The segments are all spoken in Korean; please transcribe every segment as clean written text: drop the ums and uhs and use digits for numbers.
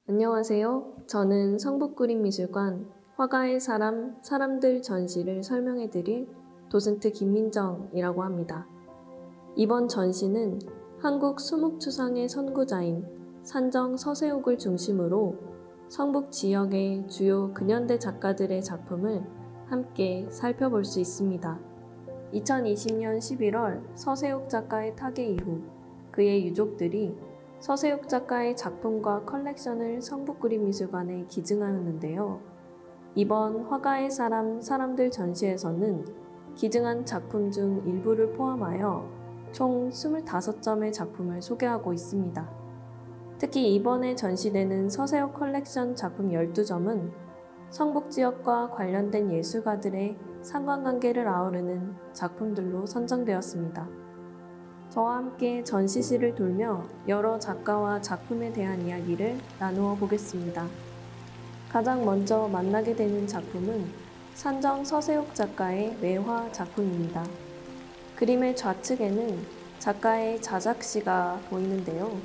안녕하세요. 저는 성북구립미술관 화가의 사람, 사람들 전시를 설명해드릴 도슨트 김민정이라고 합니다. 이번 전시는 한국 수묵추상의 선구자인 산정 서세옥을 중심으로 성북 지역의 주요 근현대 작가들의 작품을 함께 살펴볼 수 있습니다. 2020년 11월 서세옥 작가의 타계 이후 그의 유족들이 서세옥 작가의 작품과 컬렉션을 성북구립미술관에 기증하였는데요. 이번 화가의 사람, 사람들 전시에서는 기증한 작품 중 일부를 포함하여 총 25점의 작품을 소개하고 있습니다. 특히 이번에 전시되는 서세옥 컬렉션 작품 12점은 성북 지역과 관련된 예술가들의 상관관계를 아우르는 작품들로 선정되었습니다. 저와 함께 전시실을 돌며 여러 작가와 작품에 대한 이야기를 나누어 보겠습니다. 가장 먼저 만나게 되는 작품은 산정 서세옥 작가의 매화 작품입니다. 그림의 좌측에는 작가의 자작시가 보이는데요.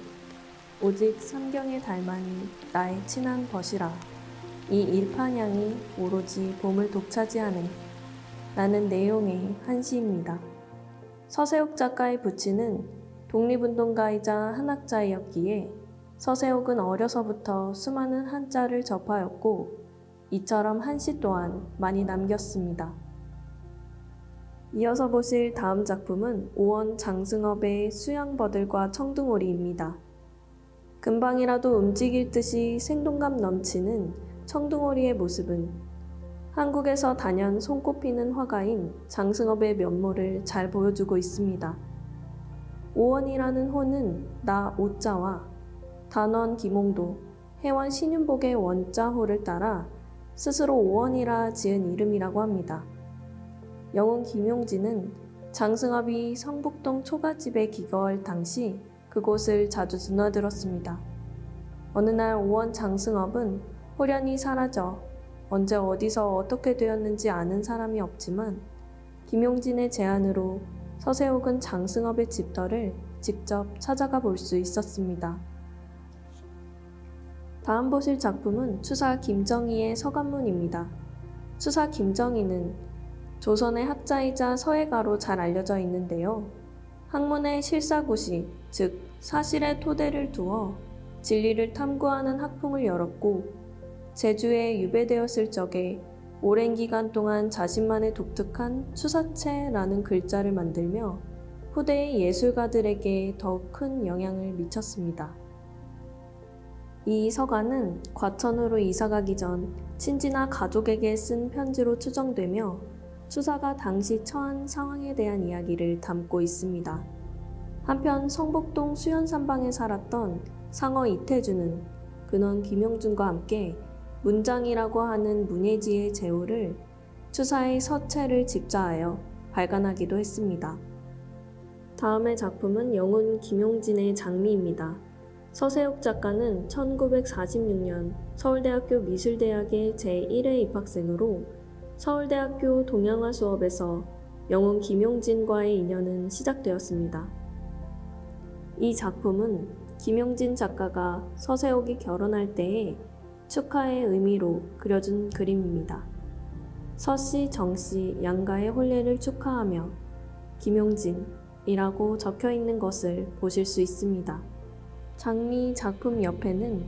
오직 삼경에 닮아니 나의 친한 벗이라. 이 일판향이 오로지 봄을 독차지하네. 라는 내용의 한 시입니다. 서세옥 작가의 부친은 독립운동가이자 한학자이었기에 서세옥은 어려서부터 수많은 한자를 접하였고 이처럼 한시 또한 많이 남겼습니다. 이어서 보실 다음 작품은 오원 장승업의 수양버들과 청둥오리입니다. 금방이라도 움직일 듯이 생동감 넘치는 청둥오리의 모습은 한국에서 단연 손꼽히는 화가인 장승업의 면모를 잘 보여주고 있습니다. 오원이라는 호는 나 오자와 단원 김홍도, 해원 신윤복의 원자호를 따라 스스로 오원이라 지은 이름이라고 합니다. 영웅 김용진은 장승업이 성북동 초가집에 기거할 당시 그곳을 자주 드나들었습니다. 어느 날 오원 장승업은 호련히 사라져 언제 어디서 어떻게 되었는지 아는 사람이 없지만 김용진의 제안으로 서세옥은 장승업의 집터를 직접 찾아가 볼 수 있었습니다. 다음 보실 작품은 추사 김정희의 서간문입니다. 추사 김정희는 조선의 학자이자 서예가로 잘 알려져 있는데요. 학문의 실사구시, 즉 사실의 토대를 두어 진리를 탐구하는 학풍을 열었고 제주에 유배되었을 적에 오랜 기간 동안 자신만의 독특한 추사체라는 글자를 만들며 후대의 예술가들에게 더욱 큰 영향을 미쳤습니다. 이 서간은 과천으로 이사가기 전 친지나 가족에게 쓴 편지로 추정되며 추사가 당시 처한 상황에 대한 이야기를 담고 있습니다. 한편 성북동 수연산방에 살았던 상어 이태주는 근원 김용준과 함께 문장이라고 하는 문예지의 제호를 추사의 서체를 집자하여 발간하기도 했습니다. 다음의 작품은 영훈 김용진의 장미입니다. 서세옥 작가는 1946년 서울대학교 미술대학의 제1회 입학생으로 서울대학교 동양화 수업에서 영훈 김용진과의 인연은 시작되었습니다. 이 작품은 김용진 작가가 서세옥이 결혼할 때에 축하의 의미로 그려준 그림입니다. 서씨, 정씨 양가의 혼례를 축하하며 김용진이라고 적혀있는 것을 보실 수 있습니다. 장미 작품 옆에는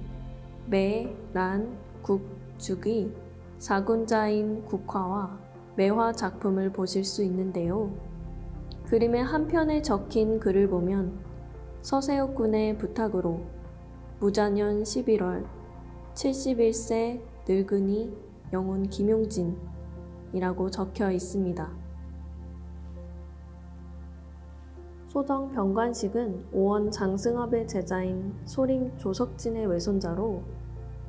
매, 란, 국, 죽의 사군자인 국화와 매화 작품을 보실 수 있는데요. 그림의 한편에 적힌 글을 보면 서세옥 군의 부탁으로 무자년 11월 71세 늙은이 영훈 김용진이라고 적혀 있습니다. 소정 병관식은 오원 장승업의 제자인 소림 조석진의 외손자로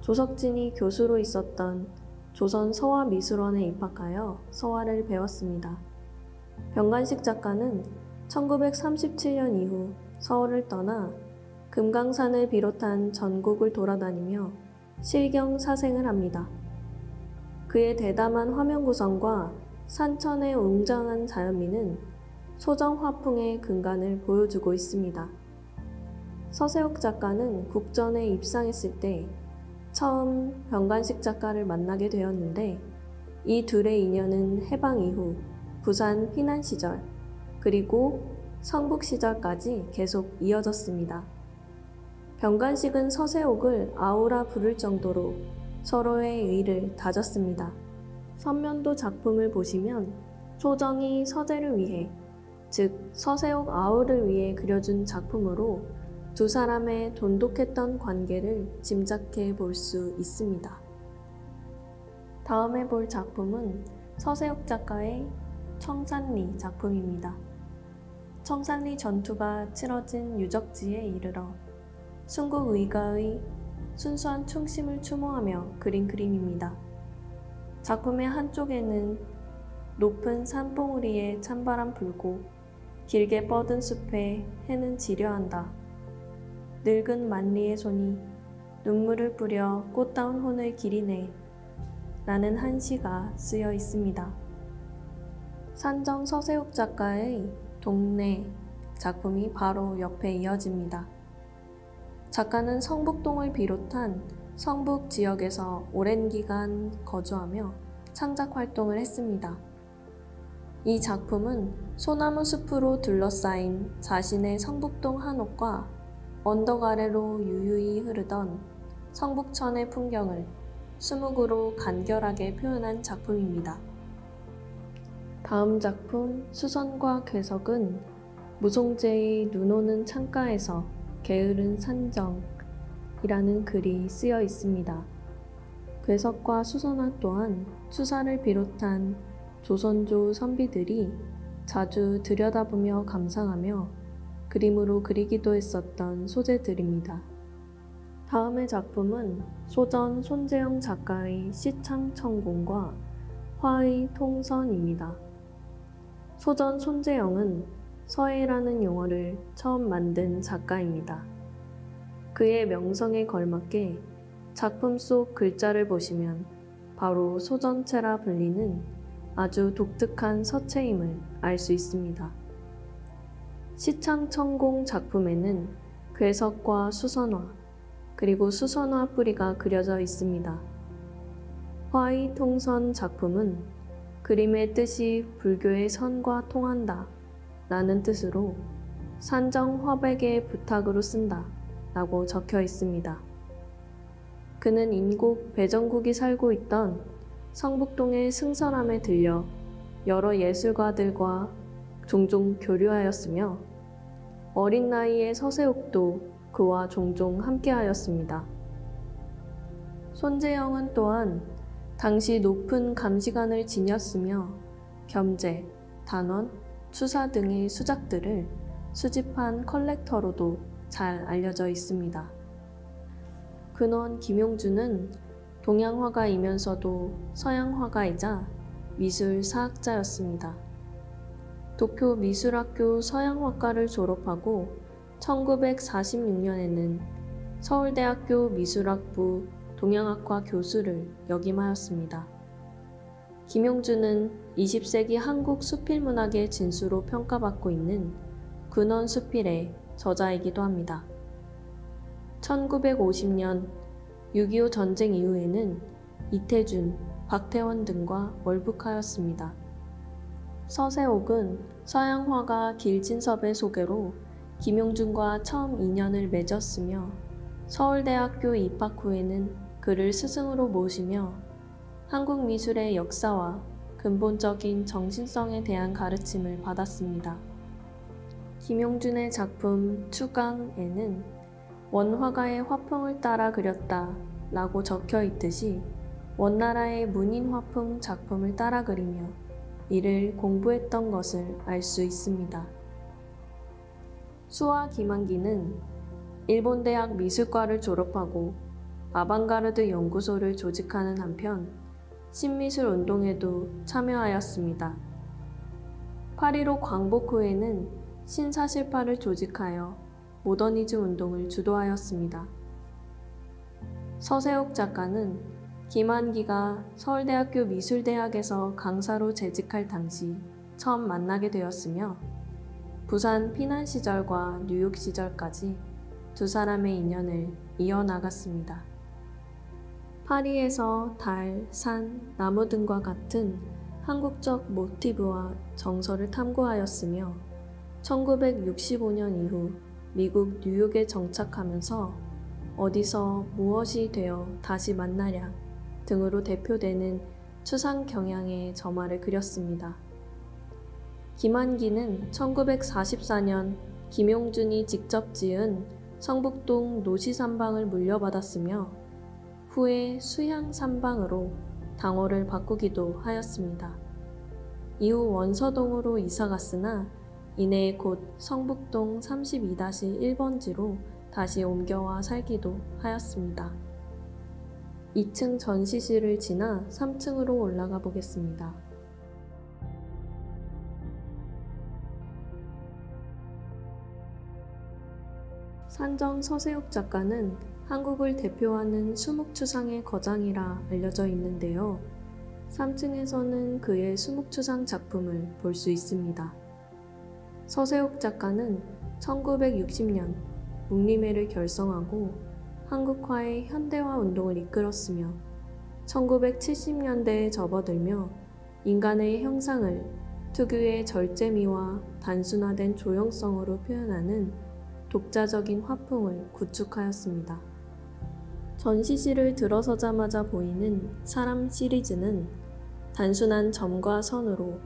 조석진이 교수로 있었던 조선 서화미술원에 입학하여 서화를 배웠습니다. 병관식 작가는 1937년 이후 서울을 떠나 금강산을 비롯한 전국을 돌아다니며 실경 사생을 합니다. 그의 대담한 화면 구성과 산천의 웅장한 자연미는 소정 화풍의 근간을 보여주고 있습니다. 서세옥 작가는 국전에 입상했을 때 처음 병관식 작가를 만나게 되었는데 이 둘의 인연은 해방 이후 부산 피난 시절 그리고 성북 시절까지 계속 이어졌습니다. 병관식은 서세옥을 아우라 부를 정도로 서로의 의를 다졌습니다. 선면도 작품을 보시면 소정이 서재를 위해, 즉 서세옥 아우를 위해 그려준 작품으로 두 사람의 돈독했던 관계를 짐작해 볼 수 있습니다. 다음에 볼 작품은 서세옥 작가의 청산리 작품입니다. 청산리 전투가 치러진 유적지에 이르러 순국 의가의 순수한 충심을 추모하며 그린 그림입니다. 작품의 한쪽에는 높은 산봉우리에 찬바람 불고 길게 뻗은 숲에 해는 지려한다. 늙은 만리의 손이 눈물을 뿌려 꽃다운 혼을 기리네 라는 한 시가 쓰여 있습니다. 산정 서세옥 작가의 동네 작품이 바로 옆에 이어집니다. 작가는 성북동을 비롯한 성북 지역에서 오랜 기간 거주하며 창작 활동을 했습니다. 이 작품은 소나무 숲으로 둘러싸인 자신의 성북동 한옥과 언덕 아래로 유유히 흐르던 성북천의 풍경을 수묵으로 간결하게 표현한 작품입니다. 다음 작품 수선과 괴석은 무송제의 눈 오는 창가에서 게으른 산정이라는 글이 쓰여 있습니다. 괴석과 수선화 또한 추사를 비롯한 조선조 선비들이 자주 들여다보며 감상하며 그림으로 그리기도 했었던 소재들입니다. 다음의 작품은 소전 손재영 작가의 시창천공과 화의 통선입니다. 소전 손재영은 서예라는 용어를 처음 만든 작가입니다. 그의 명성에 걸맞게 작품 속 글자를 보시면 바로 소전체라 불리는 아주 독특한 서체임을 알 수 있습니다. 시창천공 작품에는 괴석과 수선화, 그리고 수선화 뿌리가 그려져 있습니다. 화의 통선 작품은 그림의 뜻이 불교의 선과 통한다 라는 뜻으로 산정 화백의 부탁으로 쓴다 라고 적혀 있습니다. 그는 인국 배정국이 살고 있던 성북동의 승설암에 들려 여러 예술가들과 종종 교류하였으며 어린 나이의 서세옥도 그와 종종 함께하였습니다. 손재영은 또한 당시 높은 감시관을 지녔으며 겸재, 단원, 추사 등의 수작들을 수집한 컬렉터로도 잘 알려져 있습니다. 근원 김용준은 동양화가이면서도 서양화가이자 미술사학자였습니다. 도쿄 미술학교 서양화과를 졸업하고 1946년에는 서울대학교 미술학부 동양학과 교수를 역임하였습니다. 김용준은 20세기 한국 수필문학의 진수로 평가받고 있는 근원 수필의 저자이기도 합니다. 1950년 6.25 전쟁 이후에는 이태준, 박태원 등과 월북하였습니다. 서세옥은 서양화가 길진섭의 소개로 김용준과 처음 인연을 맺었으며 서울대학교 입학 후에는 그를 스승으로 모시며 한국 미술의 역사와 근본적인 정신성에 대한 가르침을 받았습니다. 김용준의 작품 추강에는 원화가의 화풍을 따라 그렸다 라고 적혀 있듯이 원나라의 문인 화풍 작품을 따라 그리며 이를 공부했던 것을 알 수 있습니다. 수와 김한기는 일본대학 미술과를 졸업하고 아방가르드 연구소를 조직하는 한편 신미술 운동에도 참여하였습니다. 8.15 광복 후에는 신사실파를 조직하여 모더니즘 운동을 주도하였습니다. 서세옥 작가는 김한기가 서울대학교 미술대학에서 강사로 재직할 당시 처음 만나게 되었으며 부산 피난 시절과 뉴욕 시절까지 두 사람의 인연을 이어나갔습니다. 파리에서 달, 산, 나무 등과 같은 한국적 모티브와 정서를 탐구하였으며 1965년 이후 미국 뉴욕에 정착하면서 어디서 무엇이 되어 다시 만나랴 등으로 대표되는 추상 경향의 점화를 그렸습니다. 김한기는 1944년 김용준이 직접 지은 성북동 노시산방을 물려받았으며 후에 수향산방으로 당호를 바꾸기도 하였습니다. 이후 원서동으로 이사갔으나 이내 곧 성북동 32-1번지로 다시 옮겨와 살기도 하였습니다. 2층 전시실을 지나 3층으로 올라가 보겠습니다. 산정 서세욱 작가는 한국을 대표하는 수묵추상의 거장이라 알려져 있는데요. 3층에서는 그의 수묵추상 작품을 볼 수 있습니다. 서세욱 작가는 1960년 묵림회를 결성하고 한국화의 현대화 운동을 이끌었으며 1970년대에 접어들며 인간의 형상을 특유의 절제미와 단순화된 조형성으로 표현하는 독자적인 화풍을 구축하였습니다. 전시실을 들어서자마자 보이는 사람 시리즈는 단순한 점과 선으로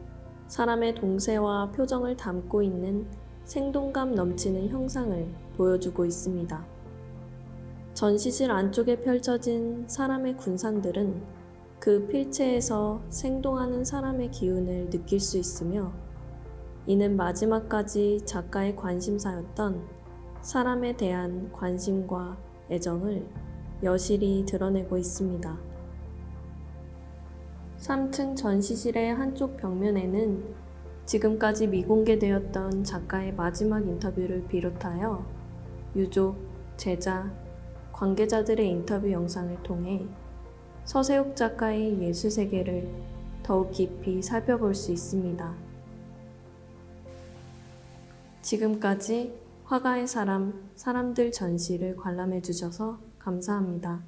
사람의 동세와 표정을 담고 있는 생동감 넘치는 형상을 보여주고 있습니다. 전시실 안쪽에 펼쳐진 사람의 군상들은 그 필체에서 생동하는 사람의 기운을 느낄 수 있으며 이는 마지막까지 작가의 관심사였던 사람에 대한 관심과 애정을 여실히 드러내고 있습니다. 3층 전시실의 한쪽 벽면에는 지금까지 미공개되었던 작가의 마지막 인터뷰를 비롯하여 유족, 제자, 관계자들의 인터뷰 영상을 통해 서세욱 작가의 예술 세계를 더욱 깊이 살펴볼 수 있습니다. 지금까지 화가의 사람, 사람들 전시를 관람해 주셔서 감사합니다.